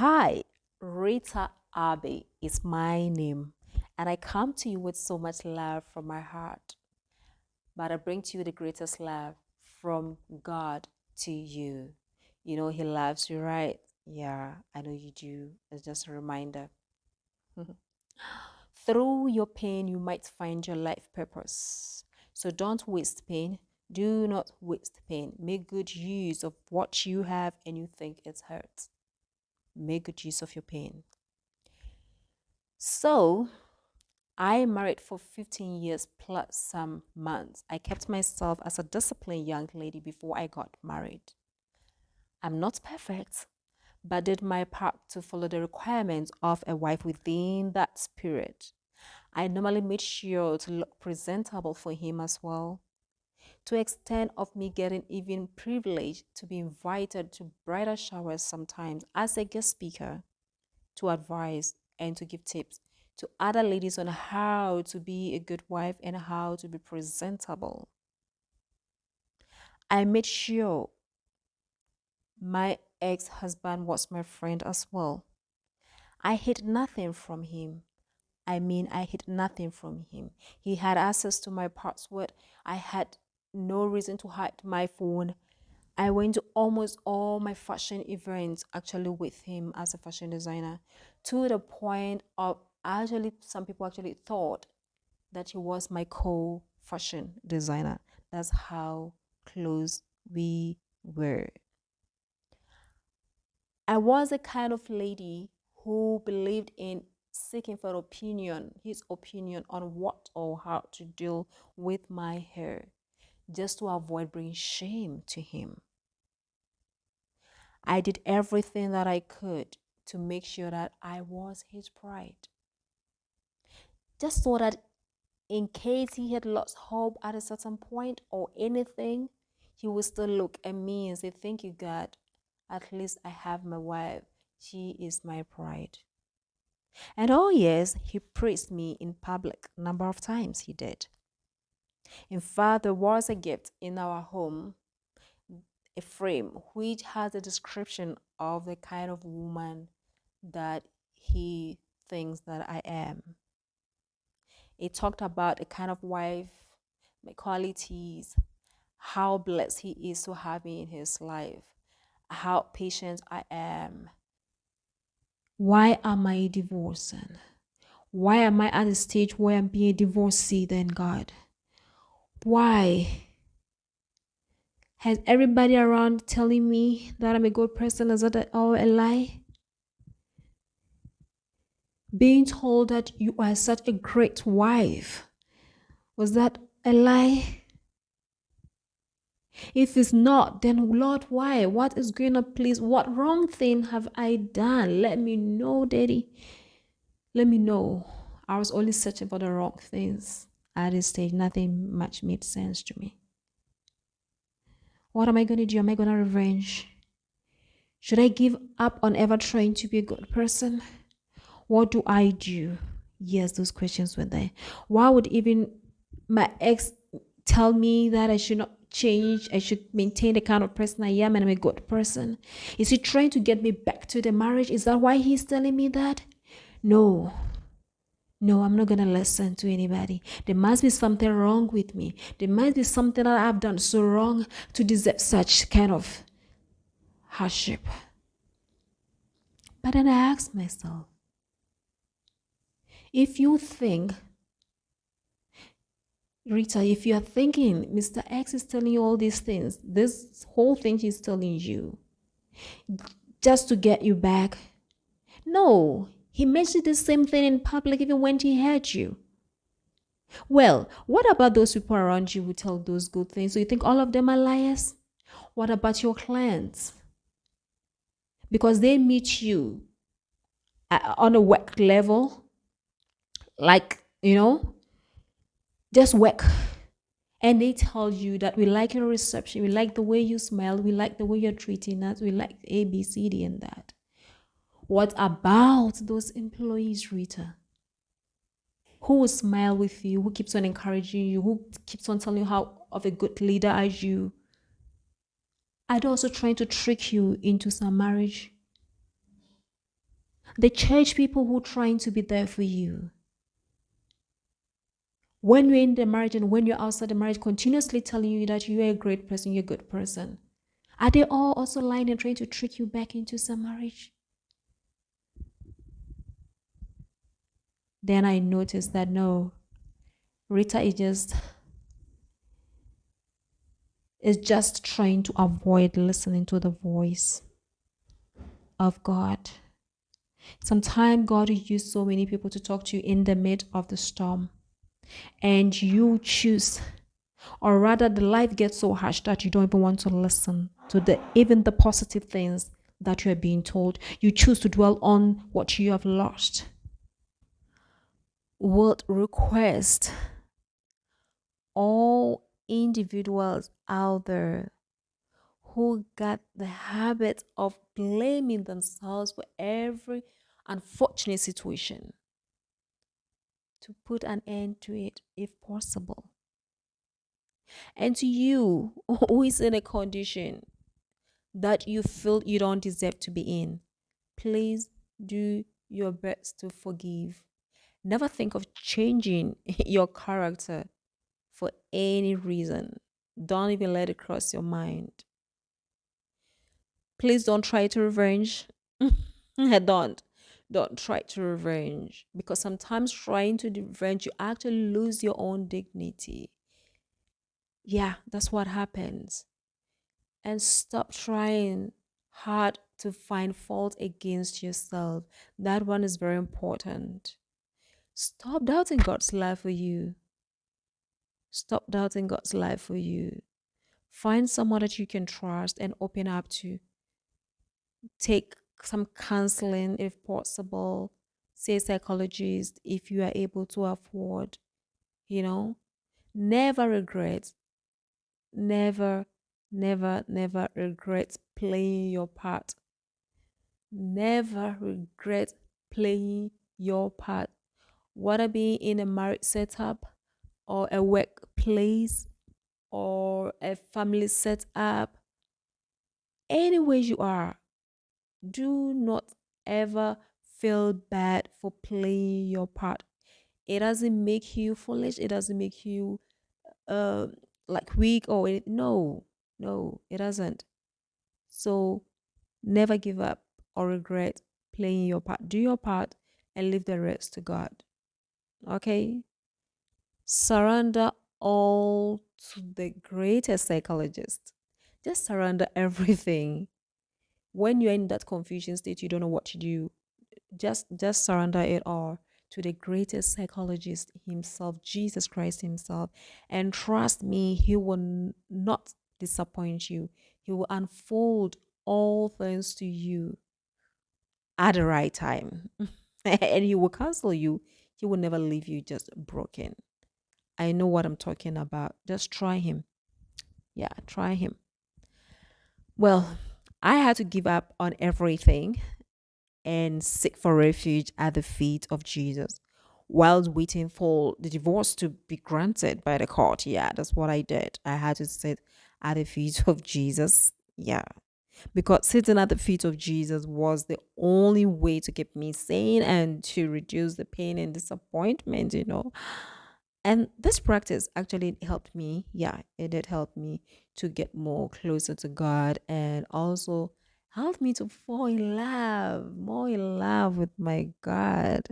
Hi, Rita Abbey is my name, and I come to you with so much love from my heart. But I bring to you the greatest love from God to you. You know, He loves you, right? Yeah, I know you do. It's just a reminder. Through your pain, you might find your life purpose. So don't waste pain. Do not waste pain. Make good use of what you have and you think it's hurt. Make good use of your pain. So, I married for 15 years plus some months. I kept myself as a disciplined young lady before I got married. I'm not perfect, but did my part to follow the requirements of a wife within that spirit. I normally made sure to look presentable for him as well, to extent of me getting even privileged to be invited to bridal showers sometimes as a guest speaker, to advise and to give tips to other ladies on how to be a good wife and how to be presentable. I made sure my ex husband was my friend as well. I hid nothing from him. I hid nothing from him. He had access to my password. I had no reason to hide my phone. I went to almost all my fashion events actually with him as a fashion designer, to the point of actually some people actually thought that he was my co-fashion designer. That's how close we were. I was a kind of lady who believed in seeking for his opinion on what or how to deal with my hair, just to avoid bringing shame to him. I did everything that I could to make sure that I was his pride. Just so that in case he had lost hope at a certain point or anything, he would still look at me and say, "Thank you, God. At least I have my wife. She is my pride." And oh, yes, he praised me in public. A number of times he did. In fact, there was a gift in our home, a frame which has a description of the kind of woman that he thinks that I am. It talked about the kind of wife, my qualities, how blessed he is to have me in his life, how patient I am. Why am I divorcing? Why am I at a stage where I'm being divorcee then, God? Why? Has everybody around telling me that I'm a good person? Is that all a lie? Being told that you are such a great wife, was that a lie? If it's not, then Lord, why? What is going on, please? What wrong thing have I done? Let me know, Daddy. Let me know. I was only searching for the wrong things. At this stage, nothing much made sense to me. What am I going to do? Am I going to revenge? Should I give up on ever trying to be a good person? What do I do? Yes, those questions were there. Why would even my ex tell me that I should not change? I should maintain the kind of person I am and I'm a good person. Is he trying to get me back to the marriage? Is that why he's telling me that? No. No, I'm not going to listen to anybody. There must be something wrong with me. There must be something that I've done so wrong to deserve such kind of hardship. But then I asked myself, if you think, Rita, if you are thinking Mr. X is telling you all these things, this whole thing he's telling you, just to get you back. No, he mentioned the same thing in public even when he heard you. Well, what about those people around you who tell those good things? So you think all of them are liars? What about your clients? Because they meet you on a work level, like, just work. And they tell you that we like your reception, we like the way you smile, we like the way you're treating us, we like A, B, C, D, and that. What about those employees, Rita? Who will smile with you, who keeps on encouraging you, who keeps on telling you how of a good leader are you? Are they also trying to trick you into some marriage? The church people who are trying to be there for you. When you're in the marriage and when you're outside the marriage, continuously telling you that you're a great person, you're a good person. Are they all also lying and trying to trick you back into some marriage? Then I noticed that no, Rita is just trying to avoid listening to the voice of God. Sometimes God will use so many people to talk to you in the midst of the storm. And you choose, or rather the life gets so harsh that you don't even want to listen to the even the positive things that you are being told. You choose to dwell on what you have lost. Would request all individuals out there who got the habit of blaming themselves for every unfortunate situation to put an end to it if possible. And to you who is in a condition that you feel you don't deserve to be in, please do your best to forgive. Never think of changing your character for any reason. Don't even let it cross your mind. Please don't try to revenge. don't. Don't try to revenge because sometimes trying to revenge, you actually lose your own dignity. Yeah, that's what happens. And stop trying hard to find fault against yourself. That one is very important. Stop doubting God's love for you. Stop doubting God's love for you. Find someone that you can trust and open up to. Take some counseling if possible. See a psychologist if you are able to afford, you know. Never regret. Never, never regret playing your part. Never regret playing your part. Whether be in a marriage setup or a workplace or a family setup, anywhere you are, do not ever feel bad for playing your part. It doesn't make you foolish. It doesn't make you uh, like weak or no, no, it doesn't. So never give up or regret playing your part. Do your part and leave the rest to God. Okay? Surrender all to the greatest psychologist. Just surrender everything. When you're in that confusion state, you don't know what to do. Just surrender it all to the greatest psychologist himself, Jesus Christ himself. And trust me, he will not disappoint you. He will unfold all things to you at the right time. And he will counsel you. He will never leave you just broken. I know what I'm talking about. Just try him. Yeah, try him. Well, I had to give up on everything and seek for refuge at the feet of Jesus while waiting for the divorce to be granted by the court. Yeah, that's what I did. I had to sit at the feet of Jesus. Yeah, because sitting at the feet of Jesus was the only way to keep me sane and to reduce the pain and disappointment. And this practice actually helped me. Yeah, it did help me to get more closer to God and also helped me to fall in love, more in love with my God.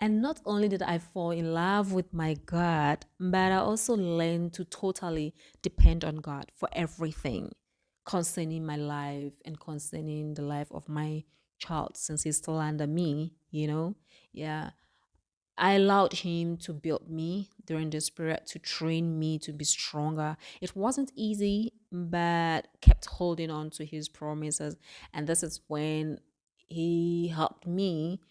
And not only did I fall in love with my God, but I also learned to totally depend on God for everything concerning my life and concerning the life of my child since he's still under me. Yeah. I allowed him to build me during this period to train me to be stronger. It wasn't easy, but kept holding on to his promises. And this is when he helped me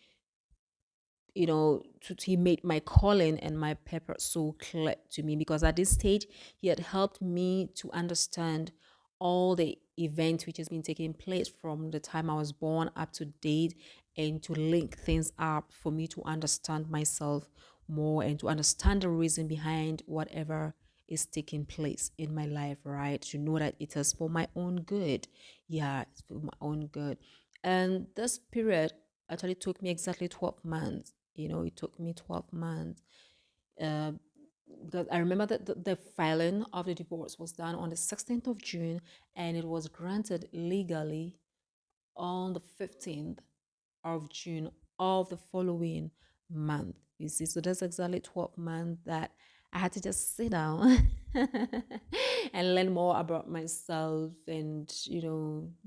he made my calling and my purpose so clear to me because at this stage he had helped me to understand all the events which has been taking place from the time I was born up to date and to link things up for me to understand myself more and to understand the reason behind whatever is taking place in my life, right? To know that it is for my own good. Yeah, it's for my own good. And this period Actually, it took me exactly 12 months. It took me 12 months. Uh, because I remember that the filing of the divorce was done on the 16th of June, and it was granted legally on the 15th of June of the following month. You see, so that's exactly 12 months that I had to just sit down and learn more about myself and,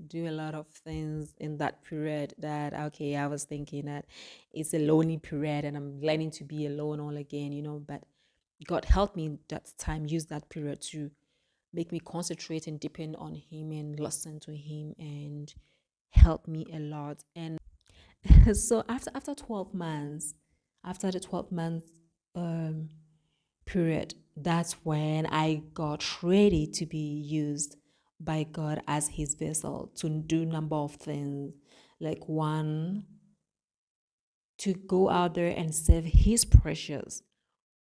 do a lot of things in that period that, okay, I was thinking that it's a lonely period and I'm learning to be alone all again, but God helped me that time, use that period to make me concentrate and depend on Him and listen to Him and help me a lot. And so after 12 months, after the 12 months um, period, that's when I got ready to be used by God as His vessel to do number of things. Like one, to go out there and serve His precious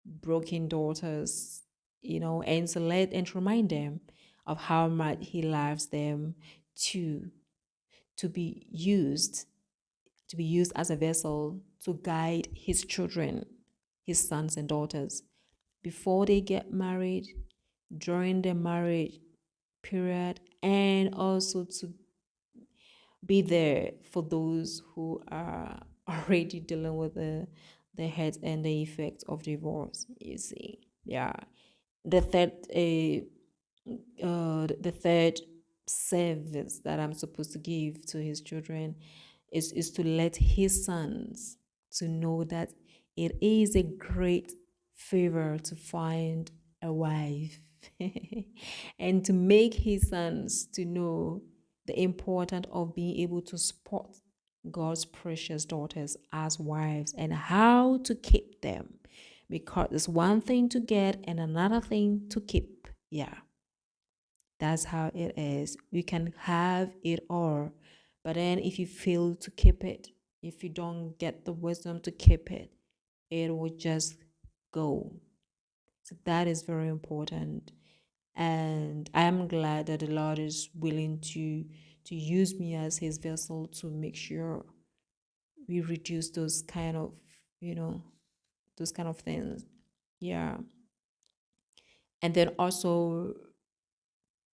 broken daughters, and to let and to remind them of how much He loves them to to be used to be used as a vessel to guide His children, His sons and daughters, before they get married, during the marriage period, and also to be there for those who are already dealing with the head and the effects of divorce. You see, yeah. The third, the third service that I'm supposed to give to His children is to let His sons to know that it is a great favor to find a wife and to make His sons to know the importance of being able to support God's precious daughters as wives and how to keep them, because it's one thing to get and another thing to keep. Yeah, that's how it is. You can have it all, but then if you fail to keep it, if you don't get the wisdom to keep it, it will just go. So that is very important. And I am glad that the Lord is willing to use me as His vessel to make sure we reduce those kind of, you know, those kind of things. Yeah. And then also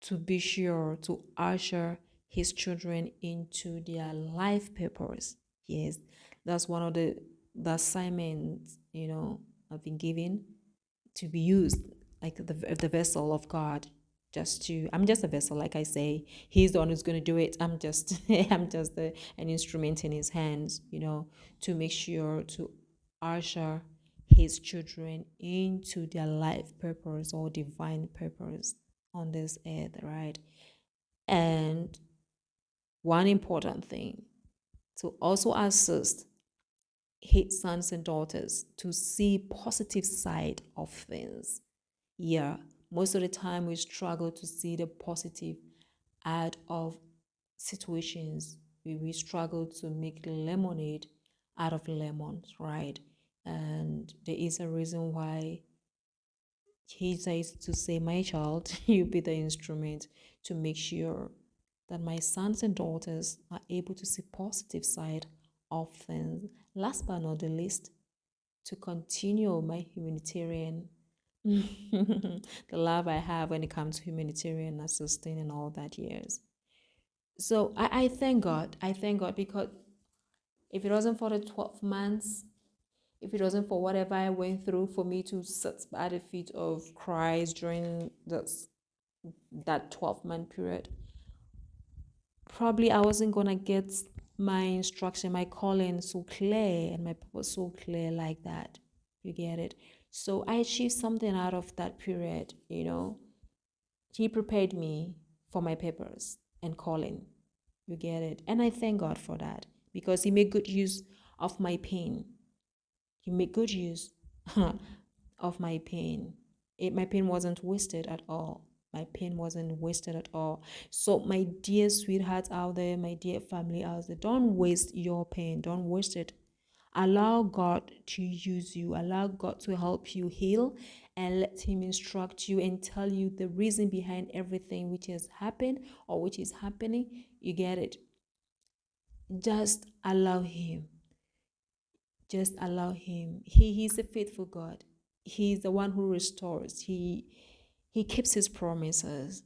to be sure to usher His children into their life purpose. Yes, that's one of the assignments, I've been given, to be used like the vessel of God. I'm just a vessel, like I say. He's the one who's going to do it. I'm just an instrument in His hands, to make sure to usher His children into their life purpose or divine purpose on this earth, right? And one important thing, to also assist his sons and daughters to see positive side of things. Yeah, most of the time we struggle to see the positive out of situations. We struggle to make lemonade out of lemons, right? And there is a reason why He says to say, my child, you be the instrument to make sure that my sons and daughters are able to see positive side of things. Last but not the least, to continue my humanitarian the love I have when it comes to humanitarian assisting and all that years. So I thank God. I thank God because if it wasn't for the 12 months, if it wasn't for whatever I went through for me to sit at the feet of Christ during that 12-month period, probably I wasn't gonna get my instruction, my calling so clear and my purpose so clear like that. You get it? So I achieved something out of that period. He prepared me for my purpose and calling. You get it? And I thank God for that because He made good use of my pain. He made good use of my pain. My pain wasn't wasted at all. My pain wasn't wasted at all. So, my dear sweethearts out there, my dear family out there, don't waste your pain. Don't waste it. Allow God to use you. Allow God to help you heal and let Him instruct you and tell you the reason behind everything which has happened or which is happening. You get it? Just allow him. Just allow him. He's a faithful God. He's the one who restores. He keeps his promises.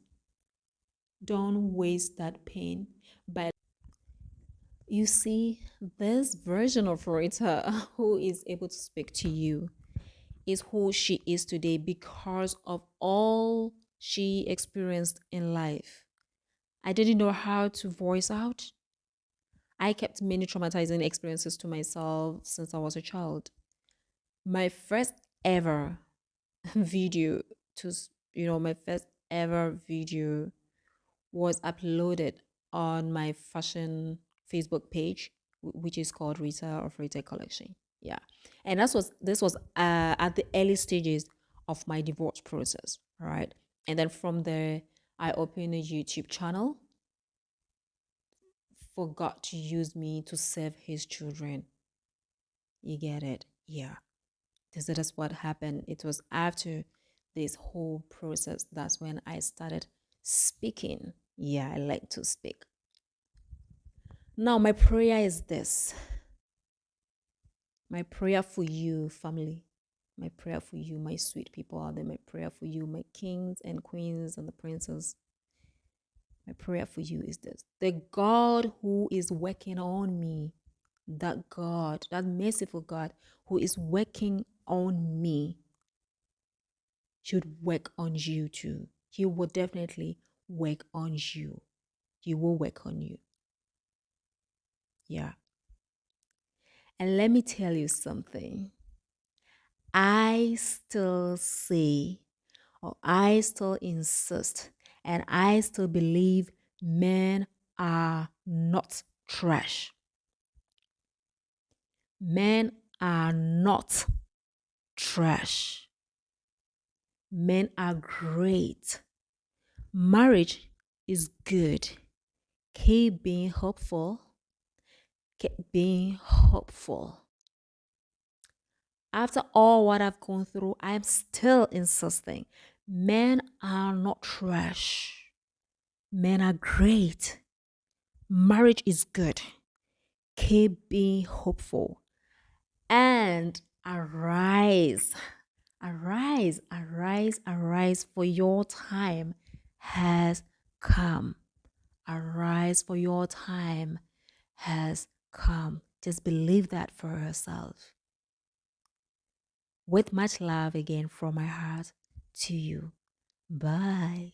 Don't waste that pain by, you see, this version of Rita who is able to speak to you is who she is today because of all she experienced in life. I didn't know how to voice out. I kept many traumatizing experiences to myself since I was a child. My first ever video to, my first ever video was uploaded on my fashion Facebook page, which is called Rita of Rita Collection. Yeah. And this was at the early stages of my divorce process. Right. And then from there, I opened a YouTube channel for God to use me to serve his children. You get it? Yeah. That's what happened. It was after this whole process that's when I started speaking. Yeah, I like to speak. Now, my prayer is this. My prayer for you, family. My prayer for you, my sweet people out there. My prayer for you, my kings and queens and the princes. My prayer for you is this. The God who is working on me, that God, that merciful God who is working on me, should work on you too. He will definitely work on you. He will work on you. Yeah. And let me tell you something. I still say, or I still insist, and I still believe men are not trash. Men are not trash. Men are great. Marriage is good. Keep being hopeful. Keep being hopeful. After all what I've gone through, I'm still insisting. Men are not trash. Men are great. Marriage is good. Keep being hopeful. And arise. Arise, arise, arise, for your time has come. Arise, for your time has come. Just believe that for yourself. With much love again from my heart to you. Bye.